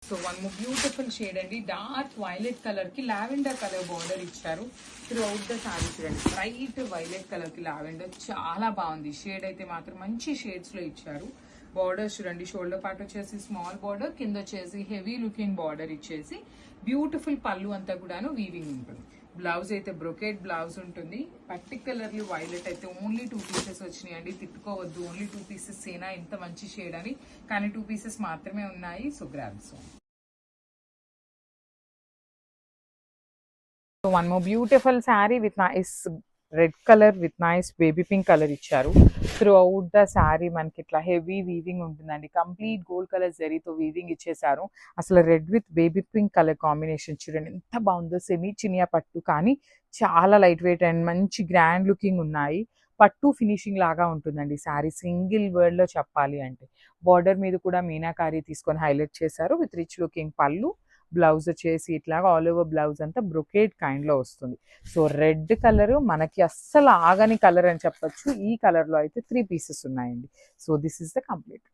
So one more beautiful shade అండి, dark violet colour కి lavender colour border ఇచ్చారు through out the sorry. చూడండి bright violet colour కి lavender చాలా బాగుంది. షేడ్ అయితే మాత్రం మంచి షేడ్స్ లో ఇచ్చారు. బార్డర్స్ చూడండి, షోల్డర్ పార్ట్ వచ్చేసి స్మాల్ బార్డర్, కింద వచ్చేసి హెవీ లుకింగ్ బార్డర్ ఇచ్చేసి బ్యూటిఫుల్ పళ్ళు అంతా కూడాను వీవింగ్ ఉంటుంది. బ్లౌజ్ అయితే బ్రొకేట్ బ్లౌజ్ ఉంటుంది. పర్టికులర్లీ వైలెట్ అయితే ఓన్లీ 2 పీసెస్ వచ్చినాయి అండి, తిట్టుకోవద్దు. ఓన్లీ 2 పీసెస్ ఏనా ఇంత మంచి షేడ్ అని, కానీ 2 పీసెస్ మాత్రమే ఉన్నాయి. So grabs. So one more beautiful sari with nice red colour with nice baby pink colour ఇచ్చారు. త్రూ అవుట్ ద శారీ మనకి ఇట్లా హెవీ వీవింగ్ ఉంటుందండి. కంప్లీట్ గోల్డ్ కలర్ జరీతో వీవింగ్ ఇచ్చేసారు. అసలు red with baby pink colour combination చూడండి ఎంత బాగుందో. సెమీ చినియా పట్టు, కానీ చాలా లైట్ వెయిట్ అండ్ మంచి గ్రాండ్ లుకింగ్ ఉన్నాయి. పట్టు ఫినిషింగ్ లాగా ఉంటుందండి శారీ, సింగిల్ వర్డ్ లో చెప్పాలి అంటే. బార్డర్ మీద కూడా మీనాకారి తీసుకొని హైలైట్ చేశారు విత్ రిచ్ లుకింగ్ పళ్ళు. బ్లౌజ్ వచ్చేసి ఇట్లాగా ఆల్ ఓవర్ బ్లౌజ్ అంతా బ్రొకేట్ కైండ్ లో వస్తుంది. సో రెడ్ కలర్ మనకి అస్సలు ఆగని కలర్ అని చెప్పొచ్చు. ఈ కలర్ లో అయితే 3 పీసెస్ ఉన్నాయండి. So this is the complete.